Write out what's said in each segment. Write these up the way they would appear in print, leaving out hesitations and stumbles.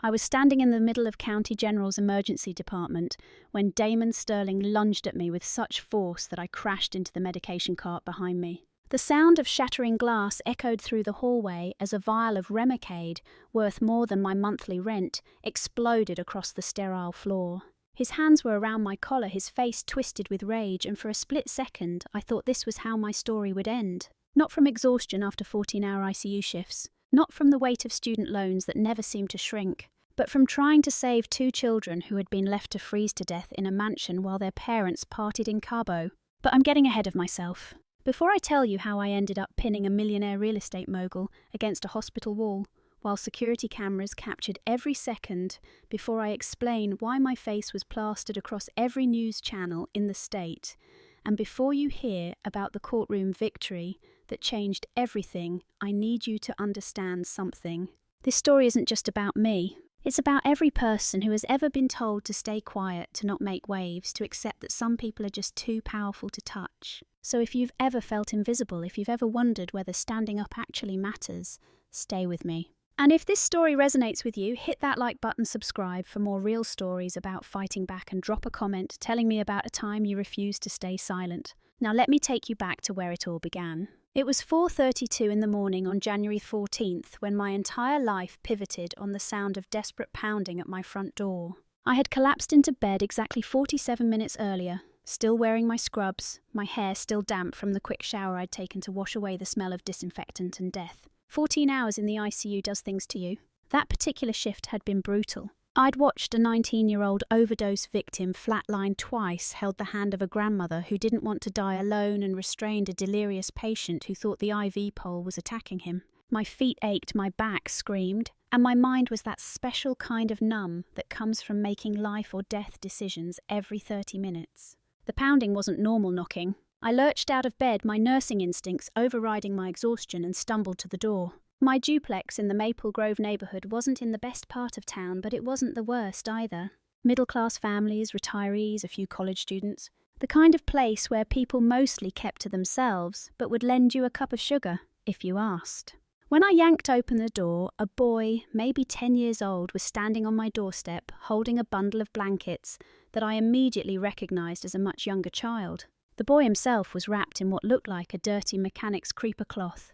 I was standing in the middle of County General's emergency department when Damon Sterling lunged at me with such force that I crashed into the medication cart behind me. The sound of shattering glass echoed through the hallway as a vial of Remicade, worth more than my monthly rent, exploded across the sterile floor. His hands were around my collar, his face twisted with rage, and for a split second I thought this was how my story would end. Not from exhaustion after 14-hour ICU shifts, not from the weight of student loans that never seemed to shrink, but from trying to save two children who had been left to freeze to death in a mansion while their parents partied in Cabo. But I'm getting ahead of myself. Before I tell you how I ended up pinning a millionaire real estate mogul against a hospital wall, while security cameras captured every second, before I explain why my face was plastered across every news channel in the state, and before you hear about the courtroom victory that changed everything, I need you to understand something. This story isn't just about me. It's about every person who has ever been told to stay quiet, to not make waves, to accept that some people are just too powerful to touch. So if you've ever felt invisible, if you've ever wondered whether standing up actually matters, stay with me. And if this story resonates with you, hit that like button, subscribe for more real stories about fighting back, and drop a comment telling me about a time you refused to stay silent. Now let me take you back to where it all began. It was 4:32 in the morning on January 14th when my entire life pivoted on the sound of desperate pounding at my front door. I had collapsed into bed exactly 47 minutes earlier, still wearing my scrubs, my hair still damp from the quick shower I'd taken to wash away the smell of disinfectant and death. 14 hours in the ICU does things to you. That particular shift had been brutal. I'd watched a 19-year-old overdose victim flatline twice, held the hand of a grandmother who didn't want to die alone, and restrained a delirious patient who thought the IV pole was attacking him. My feet ached, my back screamed, and my mind was that special kind of numb that comes from making life or death decisions every 30 minutes. The pounding wasn't normal knocking. I lurched out of bed, my nursing instincts overriding my exhaustion, and stumbled to the door. My duplex in the Maple Grove neighbourhood wasn't in the best part of town, but it wasn't the worst either. Middle-class families, retirees, a few college students. The kind of place where people mostly kept to themselves, but would lend you a cup of sugar, if you asked. When I yanked open the door, a boy, maybe 10 years old, was standing on my doorstep, holding a bundle of blankets that I immediately recognised as a much younger child. The boy himself was wrapped in what looked like a dirty mechanic's creeper cloth,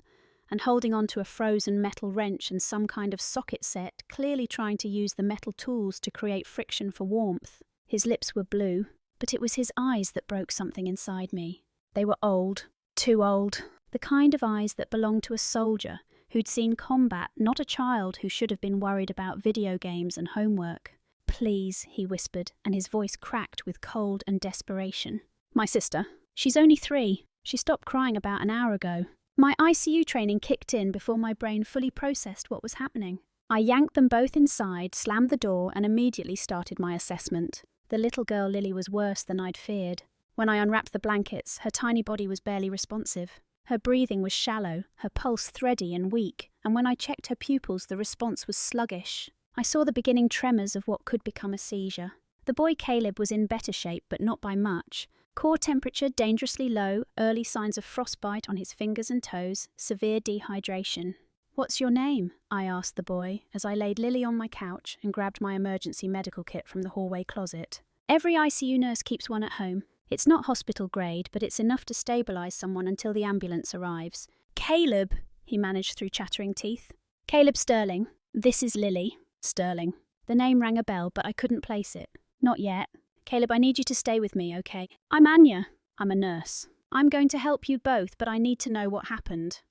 and holding onto a frozen metal wrench and some kind of socket set, clearly trying to use the metal tools to create friction for warmth. His lips were blue, but it was his eyes that broke something inside me. They were old, too old, the kind of eyes that belonged to a soldier who'd seen combat, not a child who should have been worried about video games and homework. "Please," he whispered, and his voice cracked with cold and desperation. "My sister. She's only 3. She stopped crying about an hour ago." My ICU training kicked in before my brain fully processed what was happening. I yanked them both inside, slammed the door, and immediately started my assessment. The little girl Lily was worse than I'd feared. When I unwrapped the blankets, her tiny body was barely responsive. Her breathing was shallow, her pulse thready and weak, and when I checked her pupils, the response was sluggish. I saw the beginning tremors of what could become a seizure. The boy Caleb was in better shape, but not by much. Core temperature dangerously low, early signs of frostbite on his fingers and toes, severe dehydration. "What's your name?" I asked the boy as I laid Lily on my couch and grabbed my emergency medical kit from the hallway closet. Every ICU nurse keeps one at home. It's not hospital grade, but it's enough to stabilise someone until the ambulance arrives. "Caleb," he managed through chattering teeth. "Caleb Sterling. This is Lily Sterling." The name rang a bell, but I couldn't place it. "Not yet. Caleb, I need you to stay with me, okay? I'm Anya. I'm a nurse. I'm going to help you both, but I need to know what happened."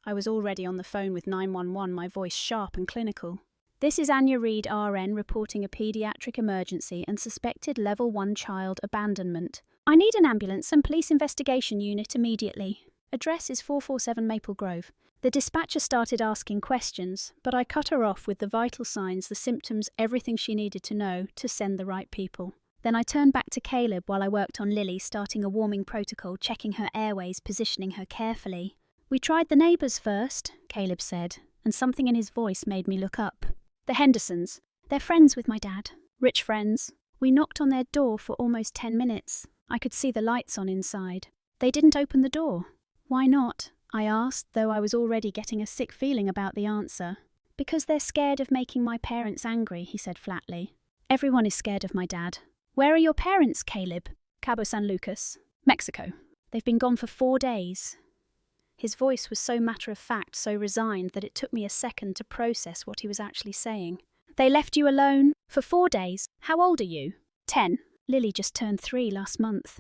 I was already on the phone with 911, my voice sharp and clinical. "This is Anya Reed, RN, reporting a paediatric emergency and suspected level 1 child abandonment. I need an ambulance and police investigation unit immediately. Address is 447 Maple Grove." The dispatcher started asking questions, but I cut her off with the vital signs, the symptoms, everything she needed to know to send the right people. Then I turned back to Caleb while I worked on Lily, starting a warming protocol, checking her airways, positioning her carefully. "We tried the neighbours first," Caleb said, and something in his voice made me look up. "The Hendersons. They're friends with my dad. Rich friends. We knocked on their door for almost 10 minutes. I could see the lights on inside. They didn't open the door." "Why not?" I asked, though I was already getting a sick feeling about the answer. Because they're scared of making my parents angry, he said flatly. Everyone is scared of my dad. Where are your parents, Caleb? Cabo San Lucas, Mexico. They've been gone for 4 days. His voice was so matter-of-fact, so resigned, that it took me a second to process what he was actually saying. They left you alone? For 4 days? How old are you? 10. Lily just turned 3 last month.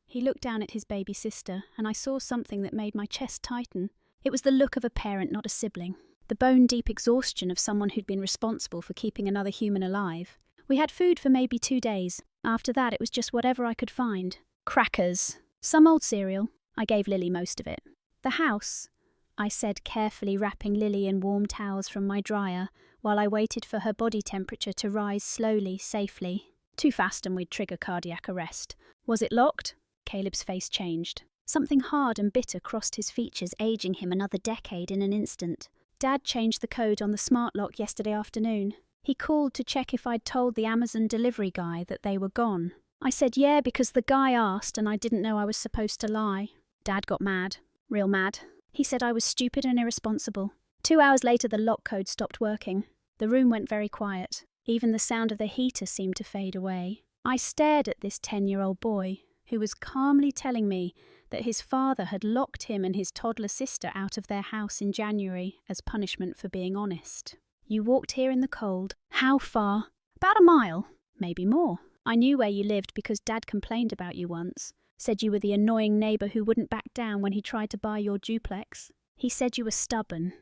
He looked down at his baby sister, and I saw something that made my chest tighten. It was the look of a parent, not a sibling. The bone-deep exhaustion of someone who'd been responsible for keeping another human alive. We had food for maybe 2 days. After that, it was just whatever I could find. Crackers. Some old cereal. I gave Lily most of it. The house, I said, carefully wrapping Lily in warm towels from my dryer while I waited for her body temperature to rise slowly, safely. Too fast and we'd trigger cardiac arrest. Was it locked? Caleb's face changed. Something hard and bitter crossed his features, aging him another decade in an instant. Dad changed the code on the smart lock yesterday afternoon. He called to check if I'd told the Amazon delivery guy that they were gone. I said yeah because the guy asked and I didn't know I was supposed to lie. Dad got mad. Real mad. He said I was stupid and irresponsible. 2 hours later the lock code stopped working. The room went very quiet. Even the sound of the heater seemed to fade away. I stared at this 10-year-old boy, who was calmly telling me that his father had locked him and his toddler sister out of their house in January as punishment for being honest. You walked here in the cold. How far? About a mile. Maybe more. I knew where you lived because Dad complained about you once. Said you were the annoying neighbour who wouldn't back down when he tried to buy your duplex. He said you were stubborn.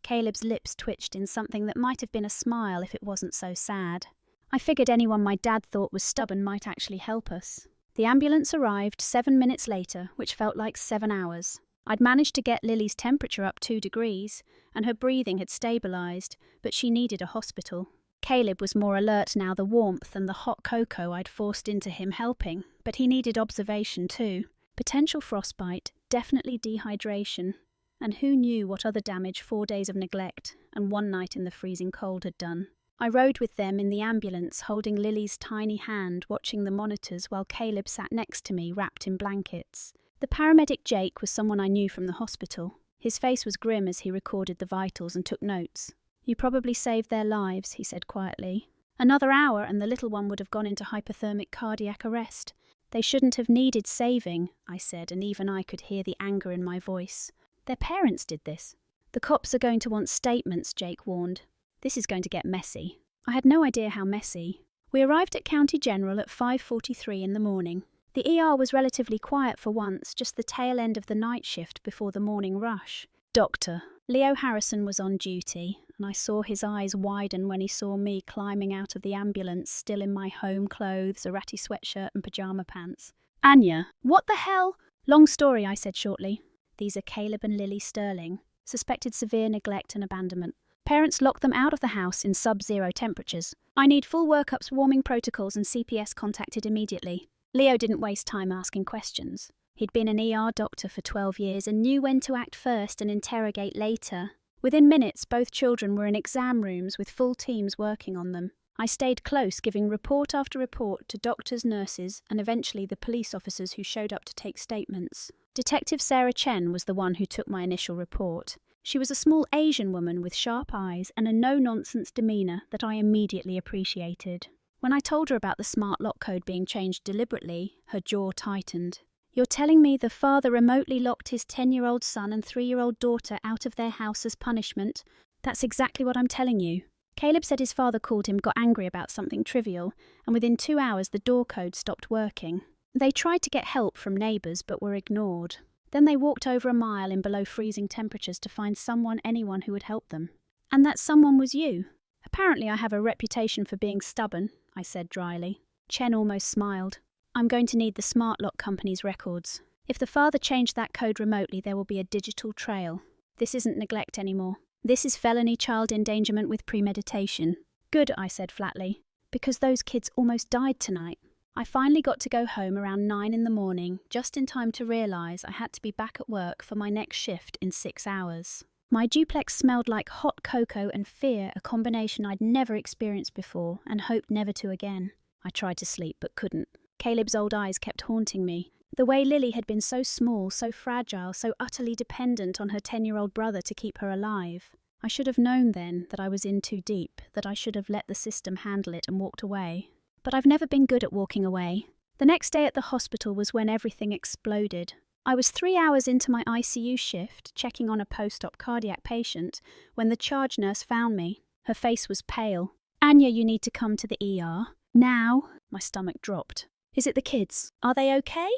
Caleb's lips twitched in something that might have been a smile if it wasn't so sad. I figured anyone my dad thought was stubborn might actually help us. The ambulance arrived 7 minutes later, which felt like 7 hours. I'd managed to get Lily's temperature up 2 degrees, and her breathing had stabilised, but she needed a hospital. Caleb was more alert now, the warmth and the hot cocoa I'd forced into him helping, but he needed observation too. Potential frostbite, definitely dehydration, and who knew what other damage 4 days of neglect and 1 night in the freezing cold had done. I rode with them in the ambulance, holding Lily's tiny hand, watching the monitors while Caleb sat next to me, wrapped in blankets. The paramedic Jake was someone I knew from the hospital. His face was grim as he recorded the vitals and took notes. You probably saved their lives, he said quietly. Another hour and the little one would have gone into hypothermic cardiac arrest. They shouldn't have needed saving, I said, and even I could hear the anger in my voice. Their parents did this. The cops are going to want statements, Jake warned. This is going to get messy. I had no idea how messy. We arrived at County General at 5:43 in the morning. The ER was relatively quiet for once, just the tail end of the night shift before the morning rush. Doctor Leo Harrison was on duty, and I saw his eyes widen when he saw me climbing out of the ambulance, still in my home clothes, a ratty sweatshirt and pyjama pants. Anya, what the hell? Long story, I said shortly. These are Caleb and Lily Sterling, suspected severe neglect and abandonment. Parents locked them out of the house in sub-zero temperatures. I need full workups, warming protocols and CPS contacted immediately. Leo didn't waste time asking questions. He'd been an ER doctor for 12 years and knew when to act first and interrogate later. Within minutes, both children were in exam rooms with full teams working on them. I stayed close, giving report after report to doctors, nurses, and eventually the police officers who showed up to take statements. Detective Sarah Chen was the one who took my initial report. She was a small Asian woman with sharp eyes and a no-nonsense demeanour that I immediately appreciated. When I told her about the smart lock code being changed deliberately, her jaw tightened. You're telling me the father remotely locked his 10-year-old son and 3-year-old daughter out of their house as punishment? That's exactly what I'm telling you. Caleb said his father called him, got angry about something trivial, and within 2 hours the door code stopped working. They tried to get help from neighbours but were ignored. Then they walked over a mile in below freezing temperatures to find anyone who would help them. And that someone was you. Apparently I have a reputation for being stubborn, I said dryly. Chen almost smiled. I'm going to need the smart lock company's records. If the father changed that code remotely, there will be a digital trail. This isn't neglect anymore. This is felony child endangerment with premeditation. Good, I said flatly, because those kids almost died tonight. I finally got to go home around 9 in the morning, just in time to realise I had to be back at work for my next shift in 6 hours. My duplex smelled like hot cocoa and fear, a combination I'd never experienced before and hoped never to again. I tried to sleep but couldn't. Caleb's old eyes kept haunting me. The way Lily had been so small, so fragile, so utterly dependent on her 10-year-old brother to keep her alive. I should have known then that I was in too deep, that I should have let the system handle it and walked away. But I've never been good at walking away. The next day at the hospital was when everything exploded. I was 3 hours into my ICU shift, checking on a post-op cardiac patient, when the charge nurse found me. Her face was pale. "Anya, you need to come to the ER. Now." My stomach dropped. "Is it the kids? Are they okay?"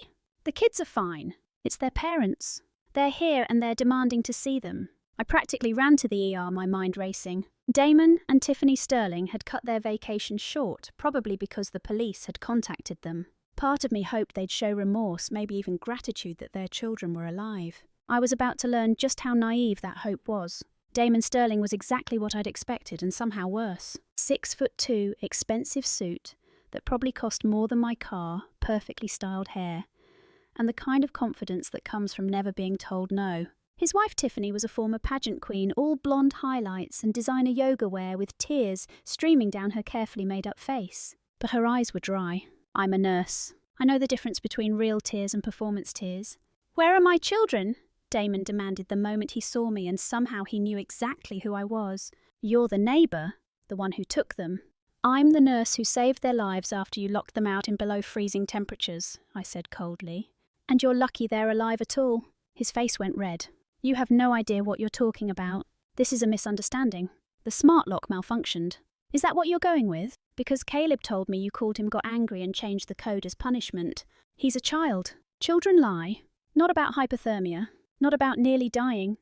"The kids are fine. It's their parents. They're here and they're demanding to see them." I practically ran to the ER, my mind racing. Damon and Tiffany Sterling had cut their vacation short, probably because the police had contacted them. Part of me hoped they'd show remorse, maybe even gratitude that their children were alive. I was about to learn just how naive that hope was. Damon Sterling was exactly what I'd expected, and somehow worse. 6'2", expensive suit that probably cost more than my car, perfectly styled hair, and the kind of confidence that comes from never being told no. His wife Tiffany was a former pageant queen, all blonde highlights and designer yoga wear with tears streaming down her carefully made-up face. But her eyes were dry. "I'm a nurse. I know the difference between real tears and performance tears." "Where are my children?" Damon demanded the moment he saw me, and somehow he knew exactly who I was. "You're the neighbour, the one who took them." "I'm the nurse who saved their lives after you locked them out in below freezing temperatures," I said coldly. "And you're lucky they're alive at all." His face went red. "You have no idea what you're talking about. This is a misunderstanding. The smart lock malfunctioned." "Is that what you're going with? Because Caleb told me you called him, got angry and changed the code as punishment." "He's a child. Children lie. Not about hypothermia. Not about nearly dying."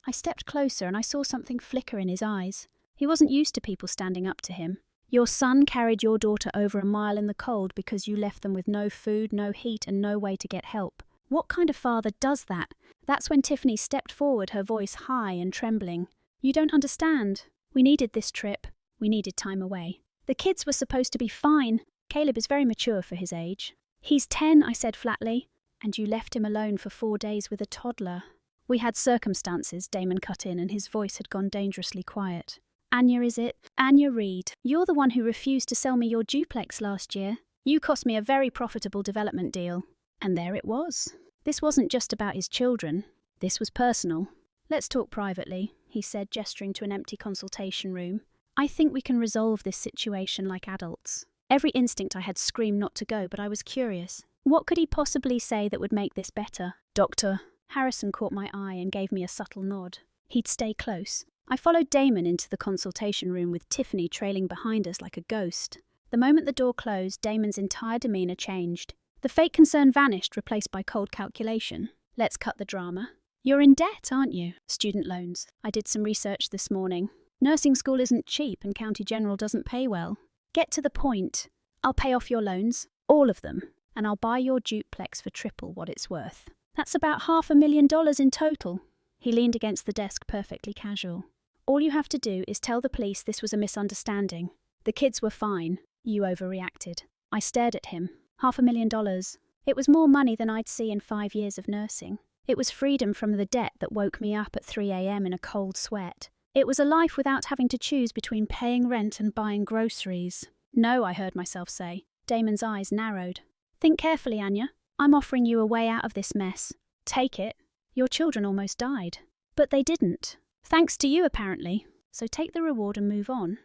I stepped closer and I saw something flicker in his eyes. He wasn't used to people standing up to him. "Your son carried your daughter over a mile in the cold because you left them with no food, no heat, and no way to get help. What kind of father does that?" That's when Tiffany stepped forward, her voice high and trembling. "You don't understand. We needed this trip. We needed time away. The kids were supposed to be fine. Caleb is very mature for his age." "He's 10, I said flatly. "And you left him alone for 4 days with a toddler." "We had circumstances," Damon cut in, and his voice had gone dangerously quiet. "Anya, is it? Anya Reed. You're the one who refused to sell me your duplex last year. You cost me a very profitable development deal." And there it was. This wasn't just about his children. This was personal. "Let's talk privately," he said, gesturing to an empty consultation room. "I think we can resolve this situation like adults." Every instinct I had screamed not to go, but I was curious. What could he possibly say that would make this better? "Doctor." Harrison caught my eye and gave me a subtle nod. He'd stay close. I followed Damon into the consultation room with Tiffany trailing behind us like a ghost. The moment the door closed, Damon's entire demeanour changed. The fake concern vanished, replaced by cold calculation. "Let's cut the drama. You're in debt, aren't you?" "Student loans. I did some research this morning. Nursing school isn't cheap and County General doesn't pay well." "Get to the point. I'll pay off your loans, all of them, and I'll buy your duplex for triple what it's worth. That's about $500,000 in total." He leaned against the desk, perfectly casual. "All you have to do is tell the police this was a misunderstanding. The kids were fine. You overreacted." I stared at him. $500,000. It was more money than I'd see in 5 years of nursing. It was freedom from the debt that woke me up at 3 a.m. in a cold sweat. It was a life without having to choose between paying rent and buying groceries. "No," I heard myself say. Damon's eyes narrowed. "Think carefully, Anya. I'm offering you a way out of this mess. Take it. Your children almost died. But they didn't. Thanks to you, apparently. So take the reward and move on."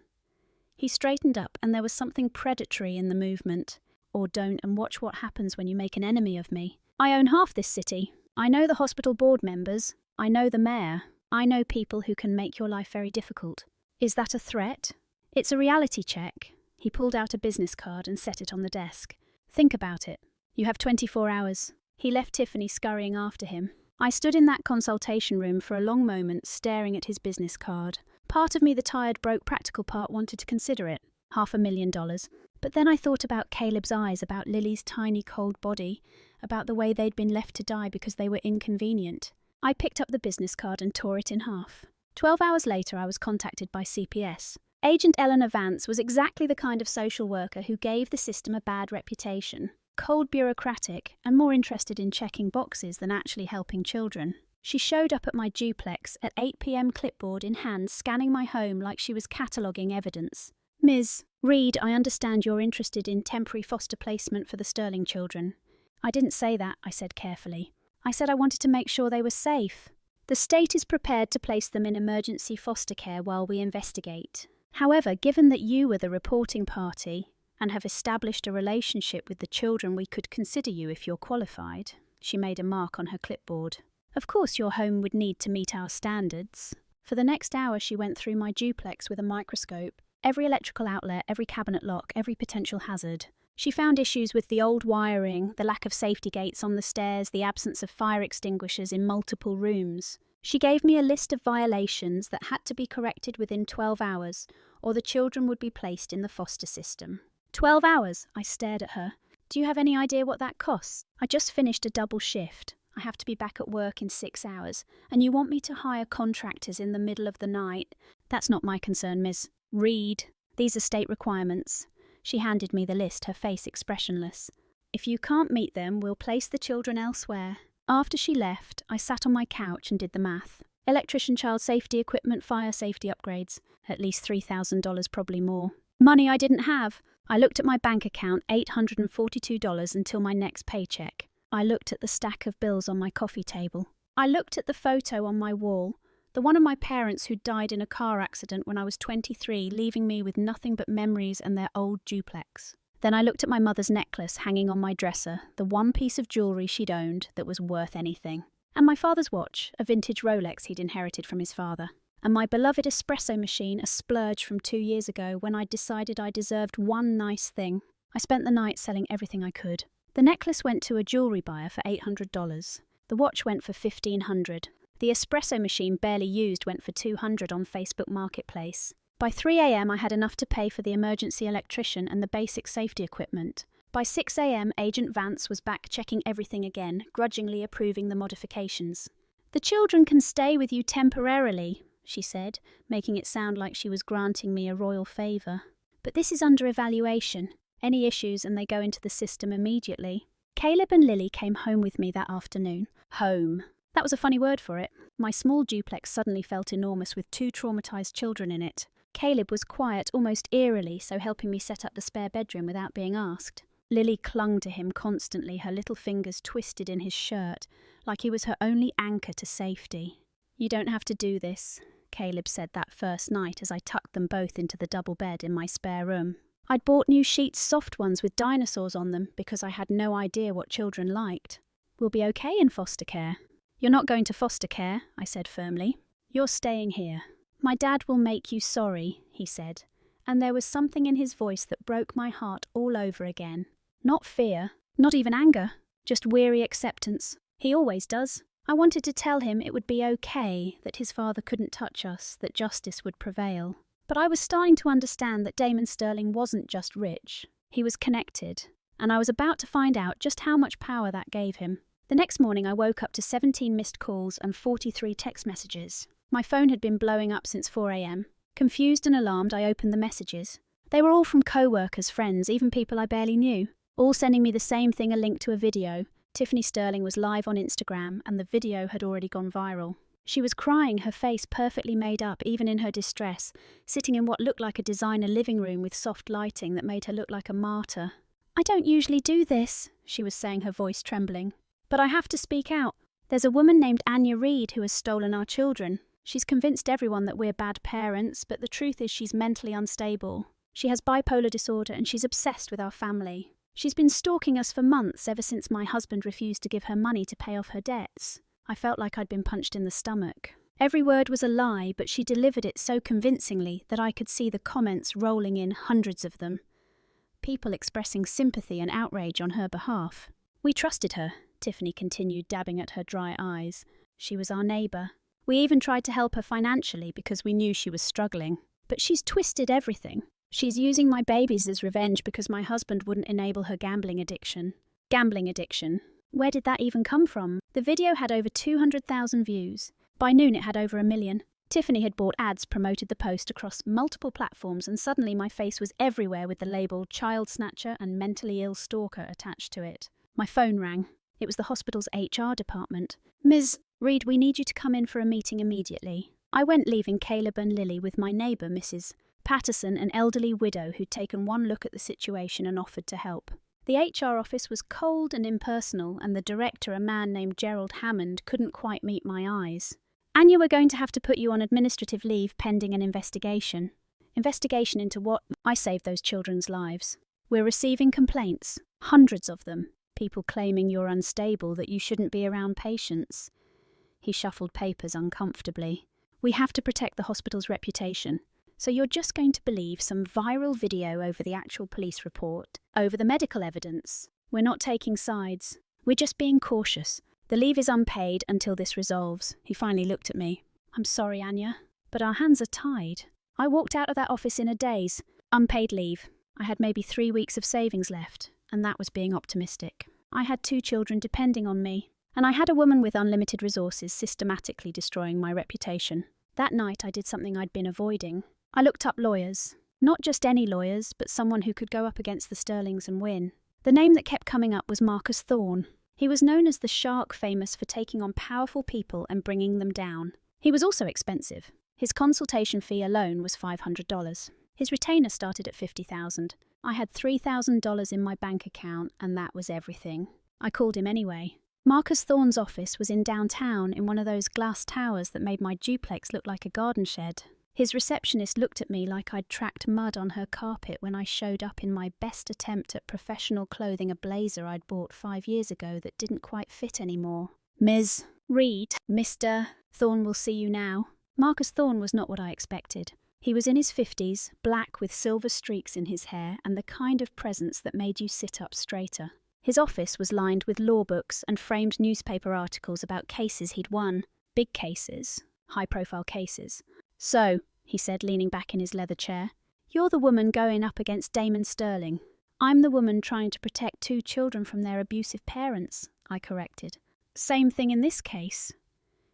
He straightened up, and there was something predatory in the movement. "Or don't and watch what happens when you make an enemy of me. I own half this city. I know the hospital board members. I know the mayor. I know people who can make your life very difficult." "Is that a threat?" "It's a reality check." He pulled out a business card and set it on the desk. "Think about it. You have 24 hours. He left Tiffany scurrying after him. I stood in that consultation room for a long moment, staring at his business card. Part of me, the tired, broke, practical part, wanted to consider it. $500,000. But then I thought about Caleb's eyes, about Lily's tiny, cold body, about the way they'd been left to die because they were inconvenient. I picked up the business card and tore it in half. 12 hours later, I was contacted by CPS. Agent Eleanor Vance was exactly the kind of social worker who gave the system a bad reputation. Cold, bureaucratic, and more interested in checking boxes than actually helping children. She showed up at my duplex at 8 p.m, clipboard in hand, scanning my home like she was cataloguing evidence. "Ms. Reed, I understand you're interested in temporary foster placement for the Sterling children." "I didn't say that," I said carefully. "I said I wanted to make sure they were safe." The state is prepared to place them in emergency foster care while we investigate. However, given that you were the reporting party and have established a relationship with the children, we could consider you if you're qualified." She made a mark on her clipboard. "Of course, your home would need to meet our standards." For the next hour, she went through my duplex with a microscope. Every electrical outlet, every cabinet lock, every potential hazard. She found issues with the old wiring, the lack of safety gates on the stairs, the absence of fire extinguishers in multiple rooms. She gave me a list of violations that had to be corrected within 12 hours, or the children would be placed in the foster system. 12 hours? I stared at her. "Do you have any idea what that costs? I just finished a double shift. I have to be back at work in 6 hours, and you want me to hire contractors in the middle of the night?" "That's not my concern, Miss. Read. These are state requirements." She handed me the list, her face expressionless. "If you can't meet them, we'll place the children elsewhere." After she left, I sat on my couch and did the math. Electrician, child safety equipment, fire safety upgrades. At least $3,000, probably more. Money I didn't have. I looked at my bank account, $842 until my next paycheck. I looked at the stack of bills on my coffee table. I looked at the photo on my wall, the one of my parents who died in a car accident when I was 23, leaving me with nothing but memories and their old duplex. Then I looked at my mother's necklace hanging on my dresser, the one piece of jewellery she'd owned that was worth anything. And my father's watch, a vintage Rolex he'd inherited from his father. And my beloved espresso machine, a splurge from 2 years ago when I decided I deserved one nice thing. I spent the night selling everything I could. The necklace went to a jewellery buyer for $800. The watch went for $1,500. The espresso machine, barely used, went for $200 on Facebook Marketplace. By 3 a.m. I had enough to pay for the emergency electrician and the basic safety equipment. By 6 a.m. Agent Vance was back checking everything again, grudgingly approving the modifications. "The children can stay with you temporarily," she said, making it sound like she was granting me a royal favour. "But this is under evaluation. Any issues and they go into the system immediately." Caleb and Lily came home with me that afternoon. Home. That was a funny word for it. My small duplex suddenly felt enormous with 2 traumatised children in it. Caleb was quiet, almost eerily, so helping me set up the spare bedroom without being asked. Lily clung to him constantly, her little fingers twisted in his shirt, like he was her only anchor to safety. "You don't have to do this," Caleb said that first night as I tucked them both into the double bed in my spare room. I'd bought new sheets, soft ones with dinosaurs on them, because I had no idea what children liked. "We'll be okay in foster care." "You're not going to foster care," I said firmly. "You're staying here. My dad will make you sorry," he said, and there was something in his voice that broke my heart all over again. Not fear, not even anger, just weary acceptance. He always does. I wanted to tell him it would be okay, that his father couldn't touch us, that justice would prevail. But I was starting to understand that Damon Sterling wasn't just rich. He was connected, and I was about to find out just how much power that gave him. The next morning I woke up to 17 missed calls and 43 text messages. My phone had been blowing up since 4 a.m. Confused and alarmed, I opened the messages. They were all from co-workers, friends, even people I barely knew, all sending me the same thing, a link to a video. Tiffany Sterling was live on Instagram, and the video had already gone viral. She was crying, her face perfectly made up, even in her distress, sitting in what looked like a designer living room with soft lighting that made her look like a martyr. "I don't usually do this," she was saying, her voice trembling. "But I have to speak out. There's a woman named Anya Reed who has stolen our children. She's convinced everyone that we're bad parents, but the truth is she's mentally unstable. She has bipolar disorder and she's obsessed with our family. She's been stalking us for months, ever since my husband refused to give her money to pay off her debts." I felt like I'd been punched in the stomach. Every word was a lie, but she delivered it so convincingly that I could see the comments rolling in, hundreds of them. People expressing sympathy and outrage on her behalf. "We trusted her," Tiffany continued, dabbing at her dry eyes. "She was our neighbour. We even tried to help her financially because we knew she was struggling. But she's twisted everything. She's using my babies as revenge because my husband wouldn't enable her gambling addiction." Gambling addiction. Where did that even come from? The video had over 200,000 views. By noon it had over 1 million. Tiffany had bought ads, promoted the post across multiple platforms, and suddenly my face was everywhere with the label child snatcher and mentally ill stalker attached to it. My phone rang. It was the hospital's HR department. "Ms. Reed, we need you to come in for a meeting immediately." I went, leaving Caleb and Lily with my neighbour, Mrs. Patterson, an elderly widow who'd taken one look at the situation and offered to help. The HR office was cold and impersonal, and the director, a man named Gerald Hammond, couldn't quite meet my eyes. Anya, we're going to have to put you on administrative leave pending an investigation. Investigation into what? I saved those children's lives. We're receiving complaints, hundreds of them, people claiming you're unstable, that you shouldn't be around patients. He shuffled papers uncomfortably. We have to protect the hospital's reputation. So you're just going to believe some viral video over the actual police report, over the medical evidence. We're not taking sides. We're just being cautious. The leave is unpaid until this resolves. He finally looked at me. I'm sorry, Anya, but our hands are tied. I walked out of that office in a daze. Unpaid leave. I had maybe 3 weeks of savings left, and that was being optimistic. I had 2 children depending on me, and I had a woman with unlimited resources systematically destroying my reputation. That night I did something I'd been avoiding. I looked up lawyers. Not just any lawyers, but someone who could go up against the Sterlings and win. The name that kept coming up was Marcus Thorne. He was known as the shark, famous for taking on powerful people and bringing them down. He was also expensive. His consultation fee alone was $500. His retainer started at $50,000. I had $3,000 in my bank account, and that was everything. I called him anyway. Marcus Thorne's office was in downtown in one of those glass towers that made my duplex look like a garden shed. His receptionist looked at me like I'd tracked mud on her carpet when I showed up in my best attempt at professional clothing, a blazer I'd bought 5 years ago that didn't quite fit anymore. Ms. Reed, Mr. Thorne will see you now. Marcus Thorne was not what I expected. He was in his 50s, black with silver streaks in his hair and the kind of presence that made you sit up straighter. His office was lined with law books and framed newspaper articles about cases he'd won. Big cases, high-profile cases. So, he said, leaning back in his leather chair, you're the woman going up against Damon Sterling. I'm the woman trying to protect 2 children from their abusive parents, I corrected. Same thing in this case.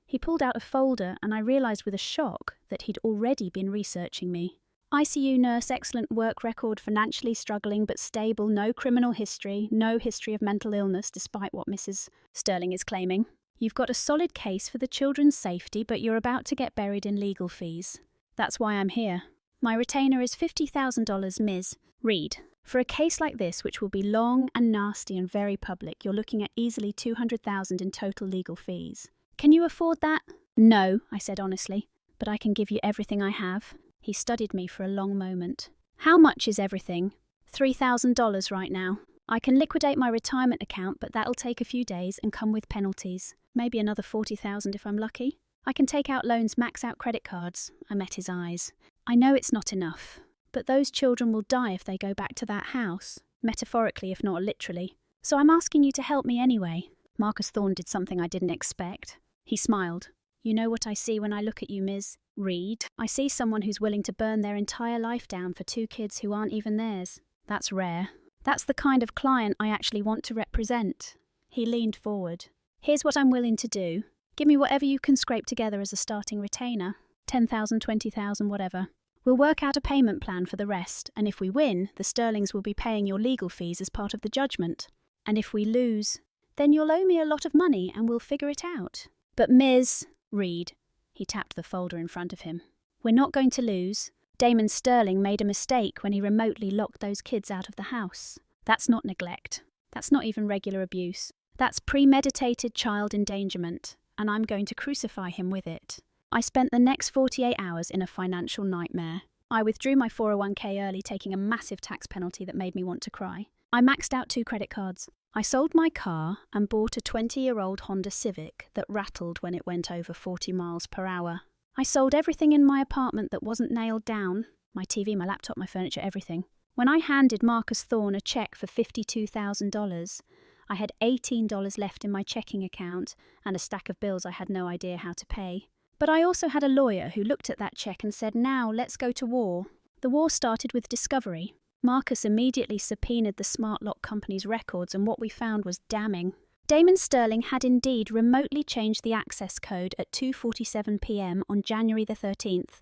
He pulled out a folder and I realised with a shock that he'd already been researching me. ICU nurse, excellent work record, financially struggling but stable, no criminal history, no history of mental illness despite what Mrs. Sterling is claiming. You've got a solid case for the children's safety, but you're about to get buried in legal fees. That's why I'm here. My retainer is $50,000, Ms. Reed. For a case like this, which will be long and nasty and very public, you're looking at easily $200,000 in total legal fees. Can you afford that? No, I said honestly, but I can give you everything I have. He studied me for a long moment. How much is everything? $3,000 right now. I can liquidate my retirement account, but that'll take a few days and come with penalties. Maybe another $40,000 if I'm lucky. I can take out loans, max out credit cards. I met his eyes. I know it's not enough, but those children will die if they go back to that house, metaphorically if not literally. So I'm asking you to help me anyway. Marcus Thorne did something I didn't expect. He smiled. You know what I see when I look at you, Ms. Reed? I see someone who's willing to burn their entire life down for 2 kids who aren't even theirs. That's rare. That's the kind of client I actually want to represent. He leaned forward. Here's what I'm willing to do. Give me whatever you can scrape together as a starting retainer. $10,000, $20,000, whatever. We'll work out a payment plan for the rest, and if we win, the Sterlings will be paying your legal fees as part of the judgment. And if we lose, then you'll owe me a lot of money and we'll figure it out. But Ms. Reed, he tapped the folder in front of him, we're not going to lose. Damon Sterling made a mistake when he remotely locked those kids out of the house. That's not neglect. That's not even regular abuse. That's premeditated child endangerment, and I'm going to crucify him with it. I spent the next 48 hours in a financial nightmare. I withdrew my 401k early, taking a massive tax penalty that made me want to cry. I maxed out 2 credit cards. I sold my car and bought a 20-year-old Honda Civic that rattled when it went over 40 miles per hour. I sold everything in my apartment that wasn't nailed down. My TV, my laptop, my furniture, everything. When I handed Marcus Thorne a check for $52,000, I had $18 left in my checking account and a stack of bills I had no idea how to pay. But I also had a lawyer who looked at that check and said, now let's go to war. The war started with discovery. Marcus immediately subpoenaed the smart lock company's records, and what we found was damning. Damon Sterling had indeed remotely changed the access code at 2:47 p.m. on January the 13th,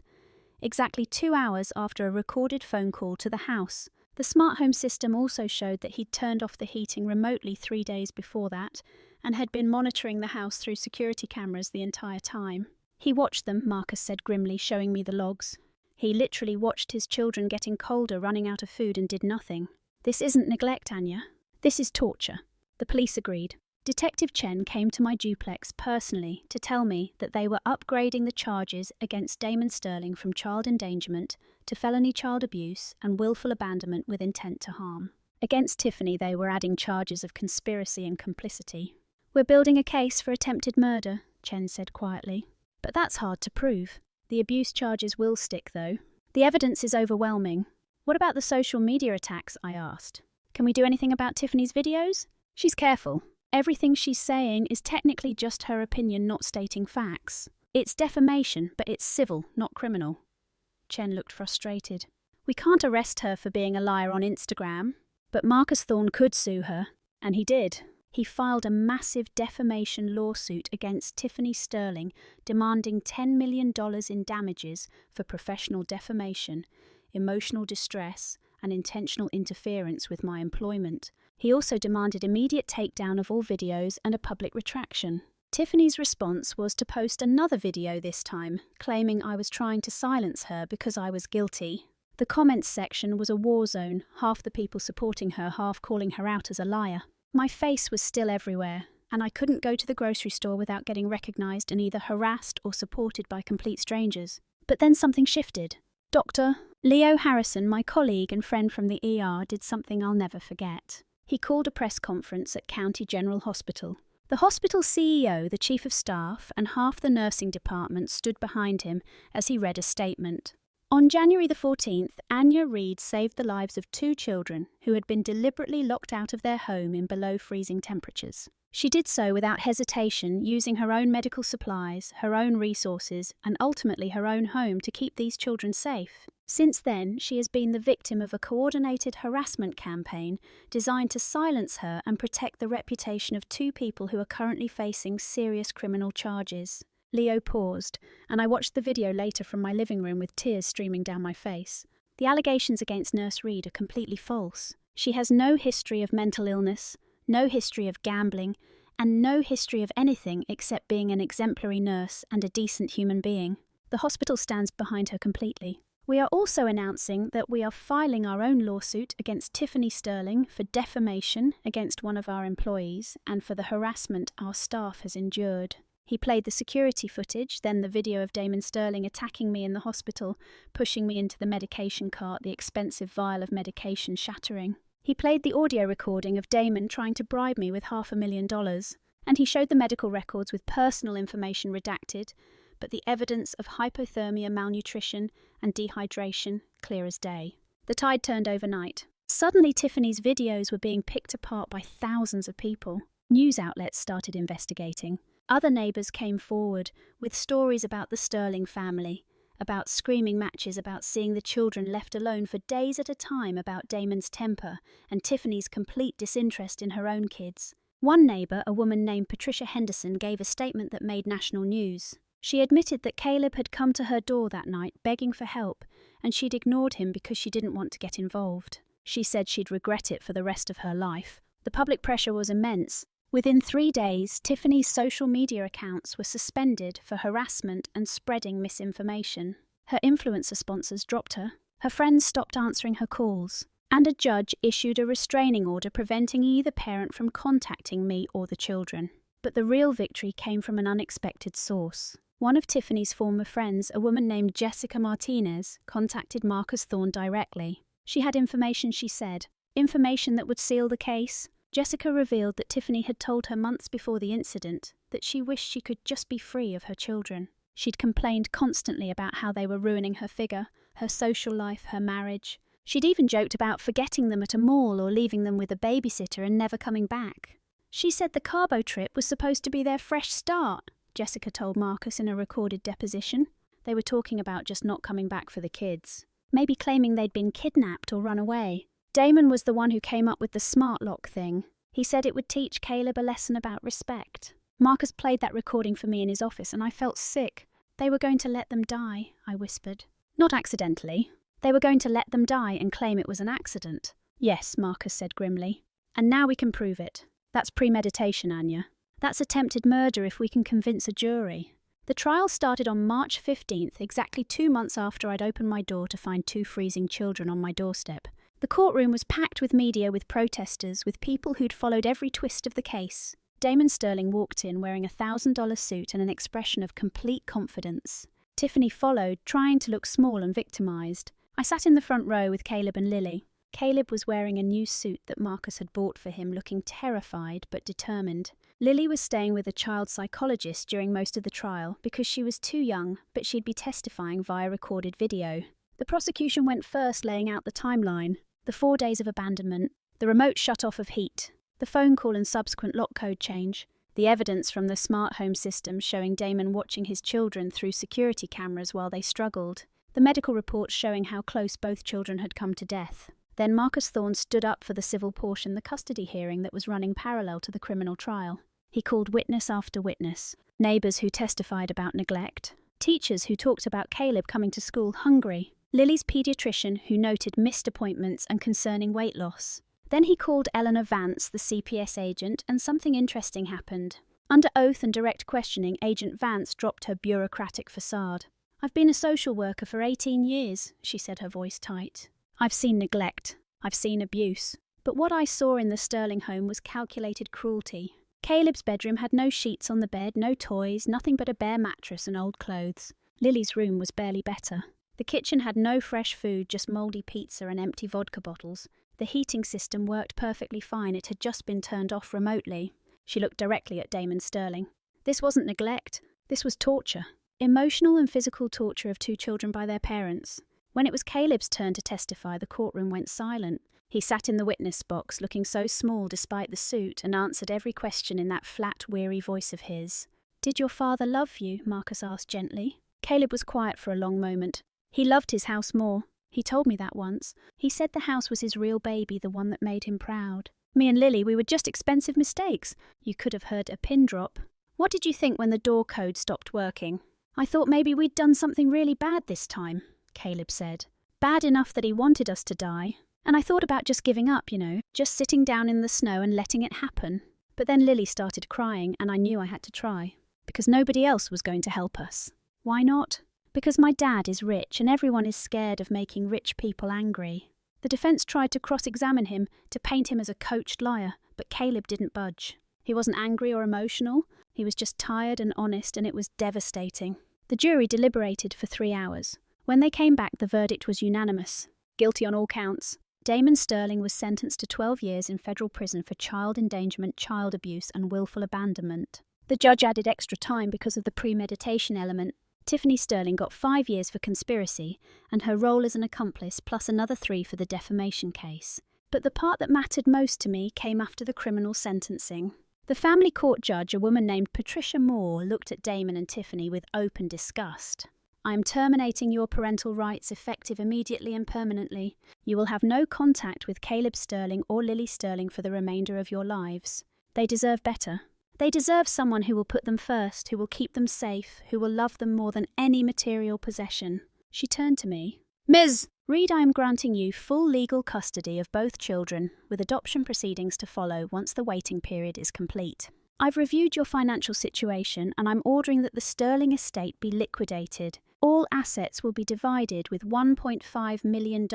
exactly 2 hours after a recorded phone call to the house. The smart home system also showed that he'd turned off the heating remotely 3 days before that and had been monitoring the house through security cameras the entire time. He watched them, Marcus said grimly, showing me the logs. He literally watched his children getting colder, running out of food, and did nothing. This isn't neglect, Anya. This is torture. The police agreed. Detective Chen came to my duplex personally to tell me that they were upgrading the charges against Damon Sterling from child endangerment to felony child abuse and willful abandonment with intent to harm. Against Tiffany, they were adding charges of conspiracy and complicity. "We're building a case for attempted murder," Chen said quietly. "But that's hard to prove. The abuse charges will stick, though. The evidence is overwhelming." "What about the social media attacks?" I asked. "Can we do anything about Tiffany's videos?" "She's careful. Everything she's saying is technically just her opinion, not stating facts. It's defamation, but it's civil, not criminal." Chen looked frustrated. "We can't arrest her for being a liar on Instagram, but Marcus Thorne could sue her, and he did. He filed a massive defamation lawsuit against Tiffany Sterling, demanding $10 million in damages for professional defamation, emotional distress, and intentional interference with my employment. He also demanded immediate takedown of all videos and a public retraction. Tiffany's response was to post another video this time, claiming I was trying to silence her because I was guilty. The comments section was a war zone, half the people supporting her, half calling her out as a liar. My face was still everywhere, and I couldn't go to the grocery store without getting recognised and either harassed or supported by complete strangers. But then something shifted. Dr. Leo Harrison, my colleague and friend from the ER, did something I'll never forget. He called a press conference at County General Hospital. The hospital CEO, the chief of staff, and half the nursing department stood behind him as he read a statement. On January the 14th, Anya Reid saved the lives of 2 children who had been deliberately locked out of their home in below freezing temperatures. She did so without hesitation, using her own medical supplies, her own resources, and ultimately her own home to keep these children safe. Since then, she has been the victim of a coordinated harassment campaign designed to silence her and protect the reputation of 2 people who are currently facing serious criminal charges. Leo paused, and I watched the video later from my living room with tears streaming down my face. The allegations against Nurse Reid are completely false. She has no history of mental illness, no history of gambling, and no history of anything except being an exemplary nurse and a decent human being. The hospital stands behind her completely. We are also announcing that we are filing our own lawsuit against Tiffany Sterling for defamation against one of our employees and for the harassment our staff has endured. He played the security footage, then the video of Damon Sterling attacking me in the hospital, pushing me into the medication cart, the expensive vial of medication shattering. He played the audio recording of Damon trying to bribe me with $500,000, and he showed the medical records with personal information redacted, but the evidence of hypothermia, malnutrition, and dehydration clear as day. The tide turned overnight. Suddenly, Tiffany's videos were being picked apart by thousands of people. News outlets started investigating. Other neighbours came forward with stories about the Sterling family, about screaming matches, about seeing the children left alone for days at a time, about Damon's temper and Tiffany's complete disinterest in her own kids. One neighbour, a woman named Patricia Henderson, gave a statement that made national news. She admitted that Caleb had come to her door that night begging for help, and she'd ignored him because she didn't want to get involved. She said she'd regret it for the rest of her life. The public pressure was immense. Within 3 days, Tiffany's social media accounts were suspended for harassment and spreading misinformation. Her influencer sponsors dropped her. Her friends stopped answering her calls. And a judge issued a restraining order preventing either parent from contacting me or the children. But the real victory came from an unexpected source. One of Tiffany's former friends, a woman named Jessica Martinez, contacted Marcus Thorne directly. She had information, she said, information that would seal the case. Jessica revealed that Tiffany had told her months before the incident that she wished she could just be free of her children. She'd complained constantly about how they were ruining her figure, her social life, her marriage. She'd even joked about forgetting them at a mall or leaving them with a babysitter and never coming back. She said the Cabo trip was supposed to be their fresh start, Jessica told Marcus in a recorded deposition. They were talking about just not coming back for the kids, maybe claiming they'd been kidnapped or run away. Damon was the one who came up with the smart lock thing. He said it would teach Caleb a lesson about respect. Marcus played that recording for me in his office and I felt sick. They were going to let them die, I whispered. Not accidentally. They were going to let them die and claim it was an accident. Yes, Marcus said grimly. And now we can prove it. That's premeditation, Anya. That's attempted murder if we can convince a jury. The trial started on March 15th, exactly 2 months after I'd opened my door to find 2 freezing children on my doorstep. The courtroom was packed with media, with protesters, with people who'd followed every twist of the case. Damon Sterling walked in wearing a $1,000 suit and an expression of complete confidence. Tiffany followed, trying to look small and victimized. I sat in the front row with Caleb and Lily. Caleb was wearing a new suit that Marcus had bought for him, looking terrified but determined. Lily was staying with a child psychologist during most of the trial because she was too young, but she'd be testifying via recorded video. The prosecution went first, laying out the timeline. The 4 days of abandonment, the remote shut-off of heat, the phone call and subsequent lock code change, the evidence from the smart home system showing Damon watching his children through security cameras while they struggled, the medical reports showing how close both children had come to death. Then Marcus Thorne stood up for the civil portion, the custody hearing that was running parallel to the criminal trial. He called witness after witness, neighbours who testified about neglect, teachers who talked about Caleb coming to school hungry, Lily's paediatrician who noted missed appointments and concerning weight loss. Then he called Eleanor Vance, the CPS agent, and something interesting happened. Under oath and direct questioning, Agent Vance dropped her bureaucratic facade. "I've been a social worker for 18 years, she said, her voice tight. "I've seen neglect. I've seen abuse. But what I saw in the Sterling home was calculated cruelty. Caleb's bedroom had no sheets on the bed, no toys, nothing but a bare mattress and old clothes. Lily's room was barely better. The kitchen had no fresh food, just mouldy pizza and empty vodka bottles. The heating system worked perfectly fine. It had just been turned off remotely." She looked directly at Damon Sterling. "This wasn't neglect. This was torture. Emotional and physical torture of 2 children by their parents." When it was Caleb's turn to testify, the courtroom went silent. He sat in the witness box, looking so small despite the suit, and answered every question in that flat, weary voice of his. "Did your father love you?" Marcus asked gently. Caleb was quiet for a long moment. "He loved his house more. He told me that once. He said the house was his real baby, the one that made him proud. Me and Lily, we were just expensive mistakes." You could have heard a pin drop. "What did you think when the door code stopped working?" "I thought maybe we'd done something really bad this time," Caleb said. "Bad enough that he wanted us to die. And I thought about just giving up, just sitting down in the snow and letting it happen. But then Lily started crying and I knew I had to try. Because nobody else was going to help us." "Why not?" "Because my dad is rich and everyone is scared of making rich people angry." The defense tried to cross-examine him, to paint him as a coached liar, but Caleb didn't budge. He wasn't angry or emotional. He was just tired and honest, and it was devastating. The jury deliberated for 3 hours. When they came back, the verdict was unanimous. Guilty on all counts. Damon Sterling was sentenced to 12 years in federal prison for child endangerment, child abuse, and willful abandonment. The judge added extra time because of the premeditation element. Tiffany Sterling got 5 years for conspiracy and her role as an accomplice, plus another 3 for the defamation case. But the part that mattered most to me came after the criminal sentencing. The family court judge, a woman named Patricia Moore, looked at Damon and Tiffany with open disgust. "I am terminating your parental rights effective immediately and permanently. You will have no contact with Caleb Sterling or Lily Sterling for the remainder of your lives. They deserve better. They deserve someone who will put them first, who will keep them safe, who will love them more than any material possession." She turned to me. "Ms. Reed, I am granting you full legal custody of both children, with adoption proceedings to follow once the waiting period is complete. I've reviewed your financial situation and I'm ordering that the Sterling estate be liquidated. All assets will be divided with $1.5 million,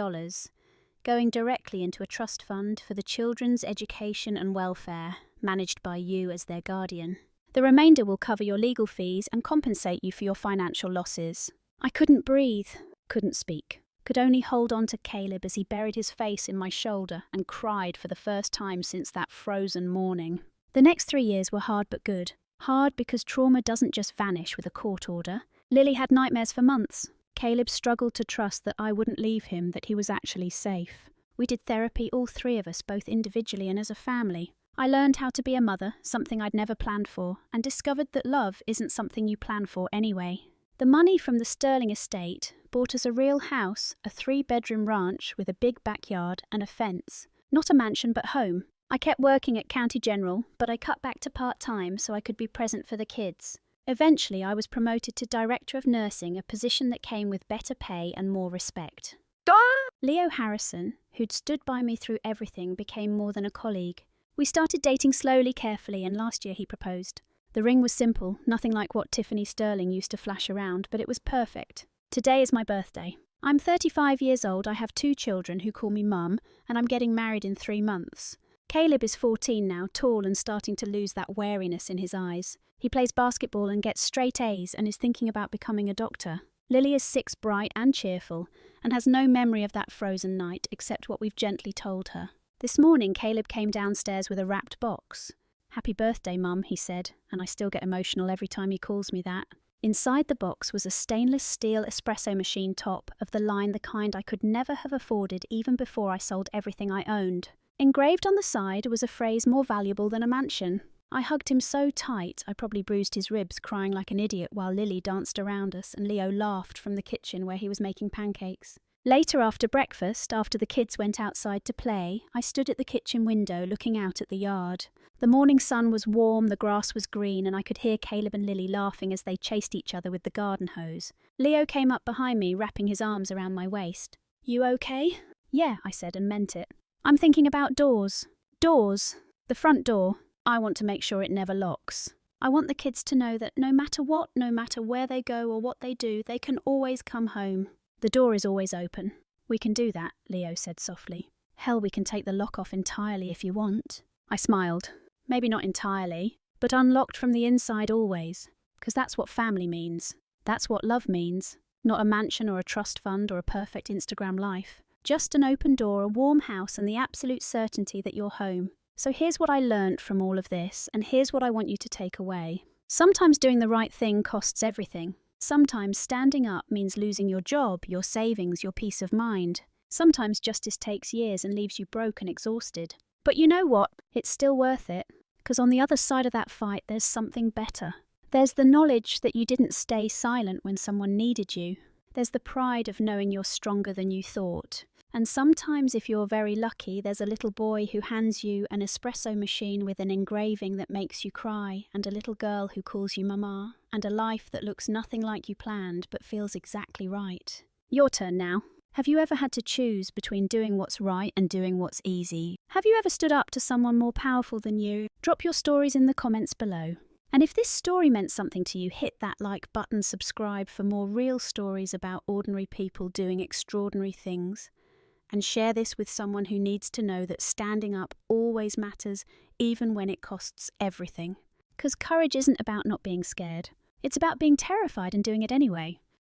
going directly into a trust fund for the children's education and welfare, managed by you as their guardian. The remainder will cover your legal fees and compensate you for your financial losses." I couldn't breathe, couldn't speak, could only hold on to Caleb as he buried his face in my shoulder and cried for the first time since that frozen morning. The next 3 years were hard but good. Hard because trauma doesn't just vanish with a court order. Lily had nightmares for months. Caleb struggled to trust that I wouldn't leave him, that he was actually safe. We did therapy, all 3 of us, both individually and as a family. I learned how to be a mother, something I'd never planned for, and discovered that love isn't something you plan for anyway. The money from the Sterling estate bought us a real house, a 3-bedroom ranch with a big backyard and a fence. Not a mansion, but home. I kept working at County General, but I cut back to part-time so I could be present for the kids. Eventually, I was promoted to Director of Nursing, a position that came with better pay and more respect. Leo Harrison, who'd stood by me through everything, became more than a colleague. We started dating slowly, carefully, and last year he proposed. The ring was simple, nothing like what Tiffany Sterling used to flash around, but it was perfect. Today is my birthday. I'm 35 years old, I have 2 children who call me Mum, and I'm getting married in 3 months. Caleb is 14 now, tall and starting to lose that wariness in his eyes. He plays basketball and gets straight A's and is thinking about becoming a doctor. Lily is 6, bright and cheerful, and has no memory of that frozen night except what we've gently told her. This morning, Caleb came downstairs with a wrapped box. "Happy birthday, Mum," he said, and I still get emotional every time he calls me that. Inside the box was a stainless steel espresso machine top of the line, the kind I could never have afforded even before I sold everything I owned. Engraved on the side was a phrase more valuable than a mansion. I hugged him so tight I probably bruised his ribs, crying like an idiot while Lily danced around us and Leo laughed from the kitchen where he was making pancakes. Later, after breakfast, after the kids went outside to play, I stood at the kitchen window looking out at the yard. The morning sun was warm, the grass was green, and I could hear Caleb and Lily laughing as they chased each other with the garden hose. Leo came up behind me, wrapping his arms around my waist. "You okay?" "Yeah," I said and meant it. "I'm thinking about doors." "Doors? The front door. I want to make sure it never locks. I want the kids to know that no matter what, no matter where they go or what they do, they can always come home. The door is always open." "We can do that," Leo said softly. "Hell, we can take the lock off entirely if you want." I smiled. "Maybe not entirely, but unlocked from the inside always. Because that's what family means. That's what love means. Not a mansion or a trust fund or a perfect Instagram life. Just an open door, a warm house, and the absolute certainty that you're home. So here's what I learnt from all of this, and here's what I want you to take away. Sometimes doing the right thing costs everything. Sometimes standing up means losing your job, your savings, your peace of mind. Sometimes justice takes years and leaves you broke and exhausted. But you know what? It's still worth it. Because on the other side of that fight, there's something better. There's the knowledge that you didn't stay silent when someone needed you. There's the pride of knowing you're stronger than you thought. And sometimes, if you're very lucky, there's a little boy who hands you an espresso machine with an engraving that makes you cry, and a little girl who calls you mama, and a life that looks nothing like you planned but feels exactly right. Your turn now. Have you ever had to choose between doing what's right and doing what's easy? Have you ever stood up to someone more powerful than you? Drop your stories in the comments below. And if this story meant something to you, hit that like button, subscribe for more real stories about ordinary people doing extraordinary things. And share this with someone who needs to know that standing up always matters, even when it costs everything. Because courage isn't about not being scared. It's about being terrified and doing it anyway.